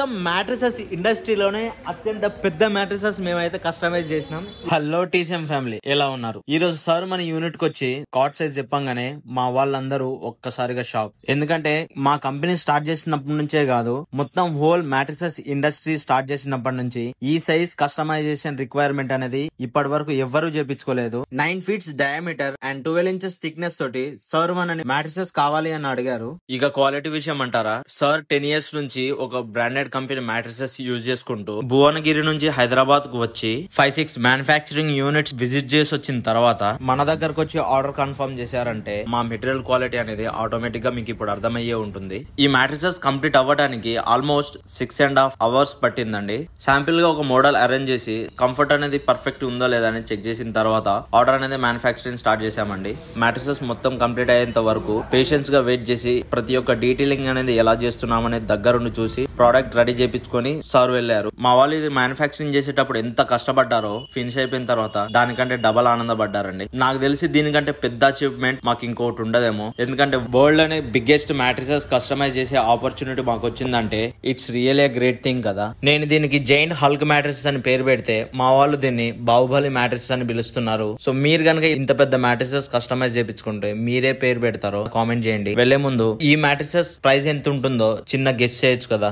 మొత్తం మ్యాట్రిసెస్ ఇండస్ట్రీలోనే అత్యంత పెద్ద మ్యాట్రిసెస్ మేమైతే కస్టమైజ్ చేసినాం. హలో టీసీఎం ఫ్యామిలీ, ఎలా ఉన్నారు? ఈ రోజు సార్ మన యూనిట్ కి వచ్చి కాట్ సైజ్ చెప్పంగానే మా వాళ్ళందరూ ఒక్కసారిగా షాక్. ఎందుకంటే మా కంపెనీ స్టార్ట్ చేసినప్పటి నుంచే కాదు, మొత్తం హోల్ మ్యాట్రిసెస్ ఇండస్ట్రీ స్టార్ట్ చేసినప్పటి నుంచి ఈ సైజ్ కస్టమైజేషన్ రిక్వైర్మెంట్ అనేది ఇప్పటి వరకు ఎవ్వరూ చేపించుకోలేదు. 9 feet diameter and 12 inches thickness తోటి సార్ మన మ్యాట్రిసెస్ కావాలి అని అడిగారు. ఇక క్వాలిటీ విషయం అంటారా, సార్ 10 years నుంచి ఒక బ్రాండెడ్ కంపెనీ మ్యాట్రిసెస్ యూజ్ చేసుకుంటూ భువనగిరి నుంచి హైదరాబాద్ కు వచ్చి 5-6 మ్యానుఫ్యాక్చరింగ్ యూనిట్స్ విజిట్ చేసి వచ్చిన తర్వాత మన దగ్గరకు వచ్చి ఆర్డర్ కన్ఫర్మ్ చేశారంటే మా మెటీరియల్ క్వాలిటీ అనేది ఆటోమేటిక్ గా మీకు ఇప్పుడు అర్థమయ్యే ఉంటుంది. ఈ మ్యాట్రిసెస్ కంప్లీట్ అవ్వడానికి ఆల్మోస్ట్ 6.5 hours పట్టిందండి. శాంపిల్ గా ఒక మోడల్ అరేంజ్ చేసి కంఫర్ట్ అనేది పర్ఫెక్ట్ ఉందో లేదా అని చెక్ చేసిన తర్వాత ఆర్డర్ అనేది మ్యానుఫ్యాక్చరింగ్ స్టార్ట్ చేశామండి. మ్యాట్రిసెస్ మొత్తం కంప్లీట్ అయ్యేంత వరకు పేషెన్స్ గా వెయిట్ చేసి ప్రతి ఒక్క డీటెయిలింగ్ అనేది ఎలా చేస్తున్నాం అనేది దగ్గరుండి చూసి ప్రోడక్ట్ రెడీ చేయించుకొని సార్ వెళ్ళారు. మా వాళ్ళు ఇది మ్యానుఫ్యాక్చరింగ్ చేసేటప్పుడు ఎంత కష్టపడ్డారో ఫినిష్ అయిపోయిన తర్వాత దానికంటే డబల్ ఆనందపడ్డారండి. నాకు తెలిసి దీనికంటే పెద్ద అచీవ్మెంట్ మాకు ఇంకోటి ఉండదేమో. ఎందుకంటే వరల్డ్ అనే బిగ్గెస్ట్ మ్యాట్రిసెస్ కస్టమైజ్ చేసే ఆపర్చునిటీ మాకు వచ్చిందంటే it's real a great thing కదా. నేను దీనికి జైంట్ హల్క్ మ్యాట్రిసెస్ అని పేరు పెడితే మా వాళ్ళు దీన్ని బాహుబలి మ్యాట్రిసెస్ అని పిలుస్తున్నారు. సో మీరు కనుక ఇంత పెద్ద మ్యాట్రిసెస్ కస్టమైజ్ చేయించుకుంటే మీరే పేరు పెడతారో కామెంట్ చేయండి. వెళ్లే ముందు ఈ మ్యాట్రిసెస్ ప్రైస్ ఎంత ఉంటుందో చిన్న గెస్ చేయొచ్చు కదా.